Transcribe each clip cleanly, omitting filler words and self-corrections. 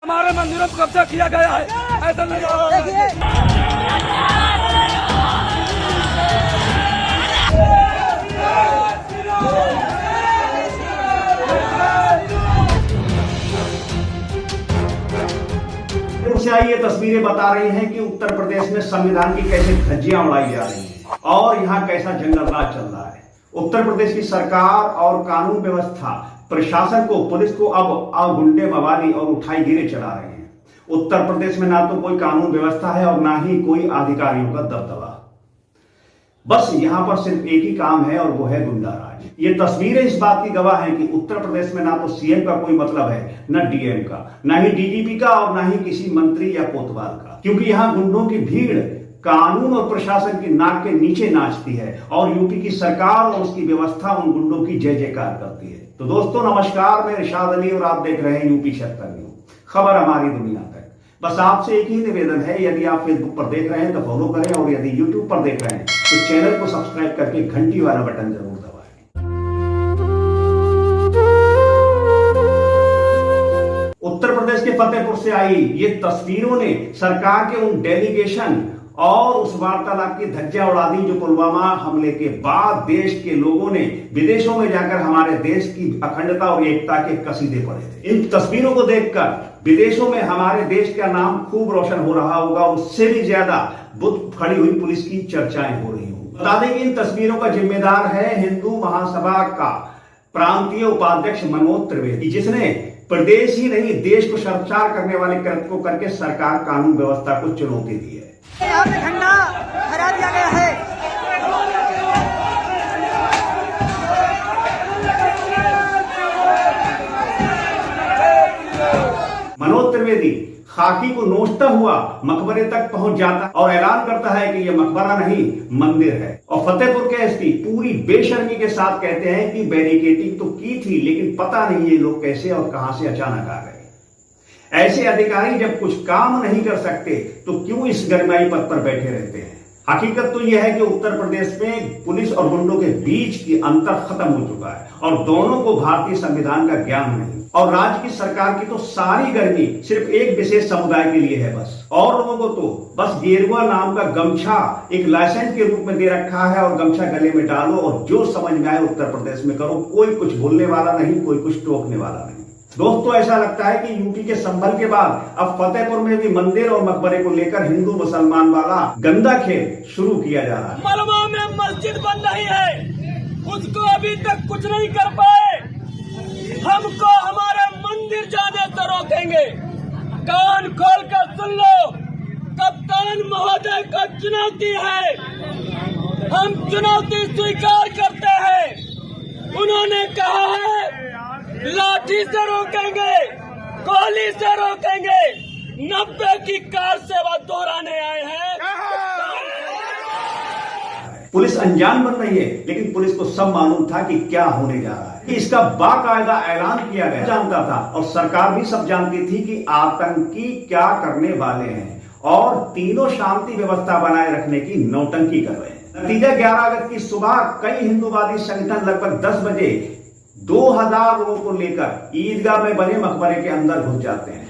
हमारे मंदिरों पर कब्जा किया गया है, ऐसा ये तस्वीरें बता रही हैं कि उत्तर प्रदेश में संविधान की कैसे धज्जियां उड़ाई जा रही हैं और यहाँ कैसा जंगल राज चल रहा है। उत्तर प्रदेश की सरकार और कानून व्यवस्था प्रशासन को, पुलिस को अब गुंडे मवाली और उठाई गिरे चला रहे हैं। उत्तर प्रदेश में ना तो कोई कानून व्यवस्था है और ना ही कोई अधिकारियों का दबदबा। बस यहाँ पर सिर्फ एक ही काम है और वो है गुंडा राज। ये तस्वीरें इस बात की गवाह हैं कि उत्तर प्रदेश में ना तो सीएम का कोई मतलब है, न डीएम का, ना ही डीजीपी का और ना ही किसी मंत्री या कोतवाल का, क्योंकि यहाँ गुंडों की भीड़ कानून और प्रशासन की नाक के नीचे नाचती है और यूपी की सरकार और उसकी व्यवस्था उन गुंडों की जय जयकार करती है। तो दोस्तों नमस्कार, मैं इरशाद अली और आप देख रहे हैं यूपी 76 न्यूज़, खबर हमारी दुनिया तक। बस आपसे एक ही निवेदन है, यदि आप फेसबुक पर देख रहे हैं तो फॉलो करें और यदि यूट्यूब पर देख रहे हैं तो चैनल को सब्सक्राइब करके घंटी वाला बटन जरूर दबाएं। उत्तर प्रदेश के फतेहपुर से आई ये तस्वीरों ने सरकार के उन डेलीगेशन और उस वार्तालाप की धज्जियां उड़ा दी जो पुलवामा हमले के बाद देश के लोगों ने विदेशों में जाकर हमारे देश की अखंडता और एकता के कसीदे पढ़े थे। इन तस्वीरों को देखकर विदेशों में हमारे देश का नाम खूब रोशन हो रहा होगा, उससे भी ज्यादा बुत खड़ी हुई पुलिस की चर्चाएं हो रही होंगी। बता दें कि इन तस्वीरों का जिम्मेदार है हिंदू महासभा का प्रांतीय उपाध्यक्ष मनोज त्रिवेदी, जिसने प्रदेश ही नहीं देश को शर्मसार करने वाले कृत्य को करके सरकार कानून व्यवस्था को चुनौती दी है। यहाँ पे झंडा फहरा दिया गया है। मनोज त्रिवेदी खाकी को नोचता हुआ मकबरे तक पहुंच जाता और ऐलान करता है कि यह मकबरा नहीं मंदिर है। और फतेहपुर के एसपी पूरी बेशर्मी के साथ कहते हैं कि बैरिकेडिंग तो की थी, लेकिन पता नहीं ये लोग कैसे और कहां से अचानक आ गए। ऐसे अधिकारी जब कुछ काम नहीं कर सकते तो क्यों इस गरिमाई पद पर बैठे रहते हैं। हकीकत तो यह है कि उत्तर प्रदेश में पुलिस और गुंडों के बीच की अंतर खत्म हो चुका है और दोनों को भारतीय संविधान का ज्ञान नहीं और राज्य की सरकार की तो सारी गर्मी सिर्फ एक विशेष समुदाय के लिए है बस। और लोगों को तो बस गेरुआ नाम का गमछा एक लाइसेंस के रूप में दे रखा है और गमछा गले में डालो और जो समझ में आए उत्तर प्रदेश में करो। कोई कुछ बोलने वाला नहीं, कोई कुछ टोकने वाला नहीं। दोस्तों ऐसा लगता है कि यूपी के संभल के बाद अब फतेहपुर में भी मंदिर और मकबरे को लेकर हिंदू मुसलमान वाला गंदा खेल शुरू किया जा रहा है। मलबा में मस्जिद बन रही है, उसको अभी तक कुछ नहीं कर पाए। हमको हमारे मंदिर जाने से रोकेंगे। कान खोल कर सुन लो, कप्तान महोदय को चुनौती है, हम चुनौती स्वीकार करते हैं। उन्होंने कहा है लाठी से रोकेंगे, गोली से रोकेंगे। 90 की कार सेवा दोहराने आए हैं। पुलिस अनजान बन रही है, लेकिन पुलिस को सब मालूम था कि क्या होने जा रहा है। इसका बाकायदा ऐलान किया गया, जानता था और सरकार भी सब जानती थी कि आतंकी क्या करने वाले हैं और तीनों शांति व्यवस्था बनाए रखने की नौटंकी कर रहे हैं। नतीजा 11 अगस्त की सुबह कई हिंदूवादी संगठन लगभग 10 बजे 2000 लोगों को लेकर ईदगाह में बने मकबरे के अंदर घुस जाते हैं।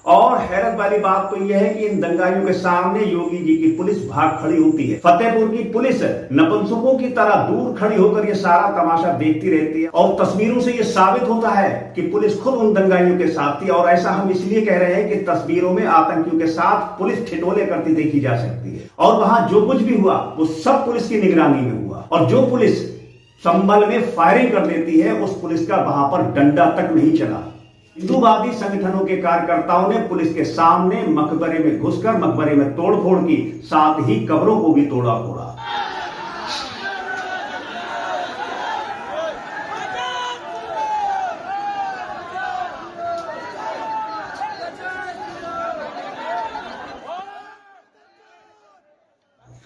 और हैरत वाली बात तो यह है कि इन दंगाइयों के सामने योगी जी की पुलिस भाग खड़ी होती है। फतेहपुर की पुलिस नपुंसकों की तरह दूर खड़ी होकर ये सारा तमाशा देखती रहती है और तस्वीरों से ये साबित होता है कि पुलिस खुद उन दंगाइयों के साथ थी। और ऐसा हम इसलिए कह रहे हैं कि तस्वीरों में आतंकियों के साथ पुलिस ठिठोले करती देखी जा सकती है और वहां जो कुछ भी हुआ वो सब पुलिस की निगरानी में हुआ। और जो पुलिस संभल में फायरिंग कर देती है उस पुलिस का वहां पर डंडा तक नहीं चला। हिंदूवादी संगठनों के कार्यकर्ताओं ने पुलिस के सामने मकबरे में घुसकर मकबरे में तोड़फोड़ की, साथ ही कब्रों को भी तोड़ा फोड़ा।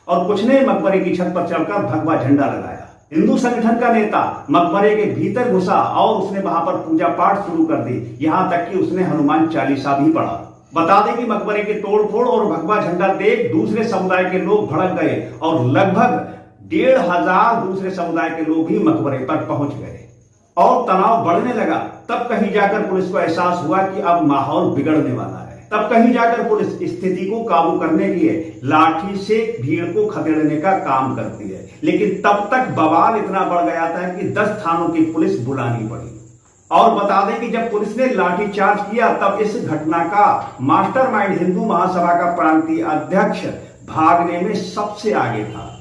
और कुछ ने मकबरे की छत पर चढ़कर भगवा झंडा लगाया। हिंदू संगठन का नेता मकबरे के भीतर घुसा और उसने वहां पर पूजा पाठ शुरू कर दी, यहां तक कि उसने हनुमान चालीसा भी पढ़ा। बता दें कि मकबरे के तोड़फोड़ और भगवा झंडा देख दूसरे समुदाय के लोग भड़क गए और लगभग 1500 दूसरे समुदाय के लोग भी मकबरे पर पहुंच गए और तनाव बढ़ने लगा। तब कहीं जाकर पुलिस को एहसास हुआ कि अब माहौल बिगड़ने वाला है। तब कहीं जाकर पुलिस स्थिति को काबू करने के लिए लाठी से भीड़ को खदेड़ने का काम करती है, लेकिन तब तक बवाल इतना बढ़ गया था कि 10 थानों की पुलिस बुलानी पड़ी। और बता दें कि जब पुलिस ने लाठीचार्ज किया तब इस घटना का मास्टरमाइंड हिंदू महासभा का प्रांतीय अध्यक्ष भागने में सबसे आगे था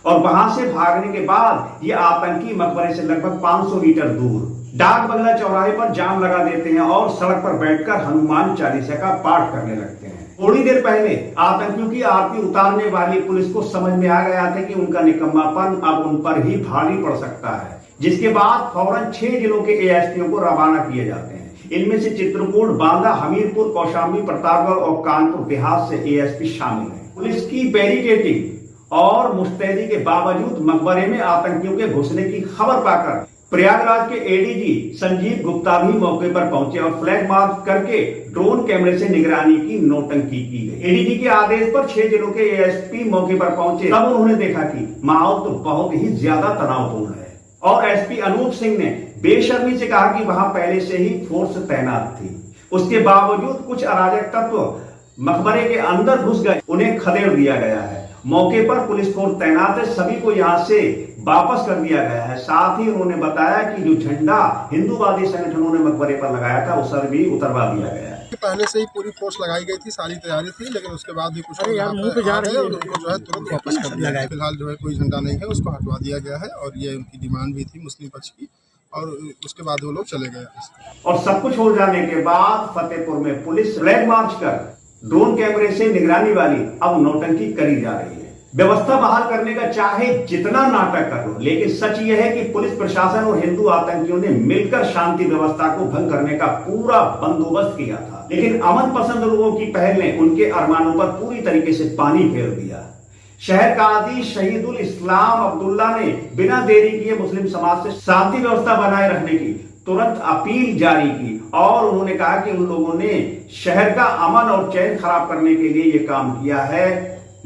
और वहां से भागने के बाद ये आतंकी मकबरे से लगभग 500 मीटर दूर डाक बंगला चौराहे पर जाम लगा देते हैं और सड़क पर बैठकर हनुमान चालीसा का पाठ करने लगते हैं। थोड़ी देर पहले आतंकियों की आरती उतारने वाली पुलिस को समझ में आ गया था कि उनका निकम्मापन अब उन पर ही भारी पड़ सकता है, जिसके बाद फौरन 6 जिलों के एएसपीओ को रवाना किए जाते हैं। इनमें से चित्रकूट, बांदा, हमीरपुर, कौशाम्बी, प्रतापगढ़ और कानपुर देहात से एएसपी शामिल हैं। पुलिस की बैरिकेडिंग और मुस्तैदी के बावजूद मकबरे में आतंकियों के घुसने की खबर पाकर प्रयागराज के एडीजी संजीव गुप्ता भी मौके पर पहुंचे और फ्लैग मार्च करके ड्रोन कैमरे से निगरानी की नौटंकी की गई। एडीजी के आदेश पर 6 जिलों के एएसपी मौके पर पहुंचे। तब उन्होंने देखा कि माहौल तो बहुत ही ज्यादा तनावपूर्ण है और एसपी अनूप सिंह ने बेशर्मी से कहा कि वहां पहले से ही फोर्स तैनात थी। उसके बावजूद कुछ अराजक तत्व मकबरे के अंदर घुस गए, उन्हें खदेड़ दिया गया है। मौके पर पुलिस फोर्स तैनात है, सभी को यहां से वापस कर दिया गया है। साथ ही उन्होंने बताया कि जो झंडा हिंदूवादी संगठनों ने मकबरे पर लगाया था उस भी उतरवा दिया गया है। पहले से ही पूरी फोर्स लगाई गई थी, सारी तैयारी थी, लेकिन उसके बाद भी कुछ उनको जो है तुरंत वापस कर दिया गया। फिलहाल जो है कोई झंडा नहीं है, उसको हटवा दिया गया है और ये उनकी डिमांड भी थी मुस्लिम पक्ष की और उसके बाद वो लोग चले गए। और सब कुछ हो जाने के बाद फतेहपुर में पुलिस फ्लैग मार्च कर ड्रोन कैमरे से निगरानी वाली अब नौटंकी करी जा रही है। व्यवस्था बहाल करने का चाहे जितना नाटक कर लो, लेकिन सच यह है कि पुलिस प्रशासन और हिंदू आतंकियों ने मिलकर शांति व्यवस्था को भंग करने का पूरा बंदोबस्त किया था। लेकिन अमन पसंद लोगों की पहल ने उनके अरमानों पर पूरी तरीके से पानी फेर दिया। शहर कादी शहीदुल इस्लाम अब्दुल्ला ने बिना देरी किए मुस्लिम समाज से शांति व्यवस्था बनाए रखने की तुरंत अपील जारी की और उन्होंने कहा कि उन लोगों ने शहर का अमन और चैन खराब करने के लिए ये काम किया है,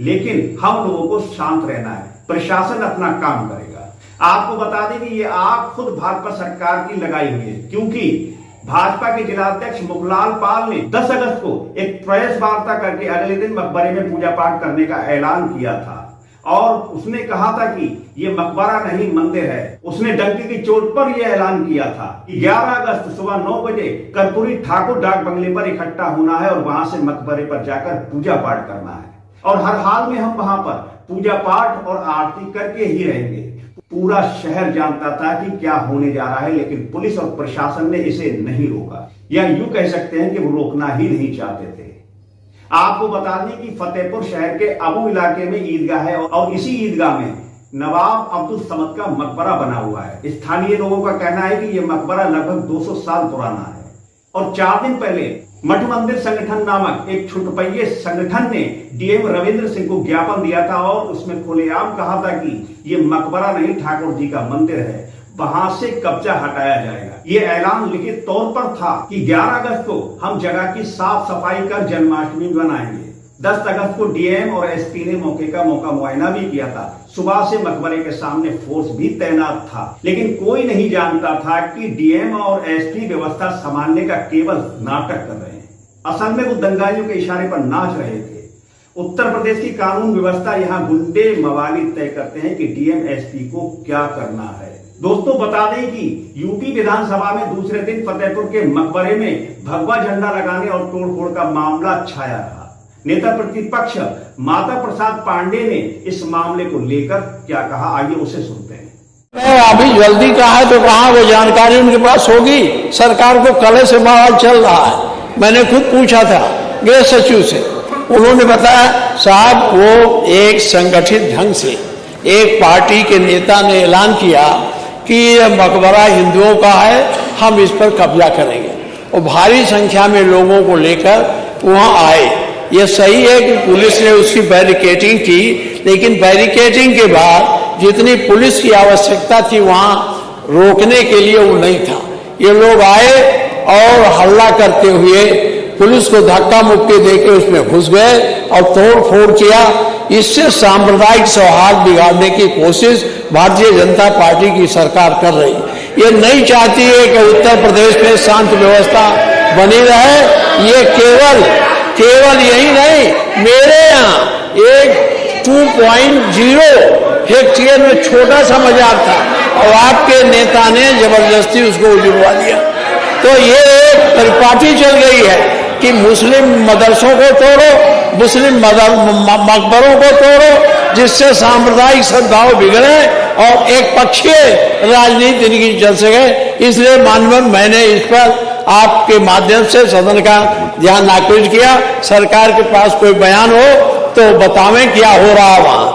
लेकिन हम लोगों को शांत रहना है, प्रशासन अपना काम करेगा। आपको बता दें कि ये आग खुद भाजपा सरकार की लगाई हुई है, क्योंकि भाजपा के जिलाध्यक्ष मुखलाल पाल ने 10 अगस्त को एक प्रेस वार्ता करके अगले दिन मकबरे में पूजा पाठ करने का ऐलान किया था और उसने कहा था कि ये मकबरा नहीं मंदिर है। उसने डंके की चोट पर यह ऐलान किया था कि 11 अगस्त सुबह 9 बजे कर्पूरी ठाकुर डाक बंगले पर इकट्ठा होना है और वहां से मकबरे पर जाकर पूजा पाठ करना है और हर हाल में हम वहां पर पूजा पाठ और आरती करके ही रहेंगे। पूरा शहर जानता था कि क्या होने जा रहा है, लेकिन पुलिस और प्रशासन ने इसे नहीं रोका, या यूं कह सकते हैं कि वो रोकना ही नहीं चाहते थे। आपको बता दें कि फतेहपुर शहर के अबू इलाके में ईदगाह है और इसी ईदगाह में नवाब अब्दुल समद का मकबरा बना हुआ है। स्थानीय लोगों का कहना है कि यह मकबरा लगभग 200 साल पुराना है और 4 दिन पहले मठ मंदिर संगठन नामक एक छुटपैये संगठन ने डीएम रविंद्र सिंह को ज्ञापन दिया था और उसमें खुलेआम कहा था कि यह मकबरा नहीं ठाकुर जी का मंदिर है, वहां से कब्जा हटाया जाएगा। यह ऐलान लिखित तौर पर था कि 11 अगस्त को हम जगह की साफ सफाई कर जन्माष्टमी मनाएंगे। 10 अगस्त को डीएम और एसपी ने मौके का मुआयना भी किया था। सुबह से मकबरे के सामने फोर्स भी तैनात था, लेकिन कोई नहीं जानता था कि डीएम और एसपी व्यवस्था संभालने का केवल नाटक कर रहे हैं। असल में वो दंगाइयों के इशारे पर नाच रहे थे। उत्तर प्रदेश की कानून व्यवस्था यहाँ गुंडे मवाली तय करते हैं कि डीएम एसपी को क्या करना है। दोस्तों बता दें कि यूपी विधानसभा में दूसरे दिन फतेहपुर के मकबरे में भगवा झंडा लगाने और तोड़फोड़ का मामला छाया रहा। नेता प्रतिपक्ष माता प्रसाद पांडे ने इस मामले को लेकर क्या कहा, आइए उसे सुनते हैं। अभी जल्दी कहा है तो कहा वो जानकारी उनके पास होगी। सरकार को कल से बवाल चल रहा है। मैंने खुद पूछा था गृह सचिव से, उन्होंने बताया साहब वो एक संगठित ढंग से एक पार्टी के नेता ने ऐलान किया कि यह मकबरा हिंदुओं का है, हम इस पर कब्जा करेंगे और भारी संख्या में लोगों को लेकर वहां आए। यह सही है कि पुलिस ने उसकी बैरिकेडिंग की, लेकिन बैरिकेडिंग के बाद जितनी पुलिस की आवश्यकता थी वहां रोकने के लिए वो नहीं था। ये लोग आए और हल्ला करते हुए पुलिस को धक्का मुक्की देके उसमें घुस गए और तोड़ फोड़ किया। इससे सांप्रदायिक सौहार्द बिगाड़ने की कोशिश भारतीय जनता पार्टी की सरकार कर रही है। ये नहीं चाहती है कि उत्तर प्रदेश में शांत व्यवस्था बनी रहे। ये केवल यही नहीं, मेरे यहाँ एक 2.0 हेक्टेयर में छोटा सा मजार था और आपके नेता ने जबरदस्ती उसको उजड़वा दिया। तो ये एक परिपाटी चल गई है कि मुस्लिम मदरसों को तोड़ो, मुस्लिम मकबरों को तोड़ो, जिससे सांप्रदायिक सद्भाव बिगड़े और एक पक्षीय राजनीति इनकी चल सके। इसलिए माननीय मैंने इस पर आपके माध्यम से सदन का ध्यान आकृष्ट किया। सरकार के पास कोई बयान हो तो बतावें क्या हो रहा वहां।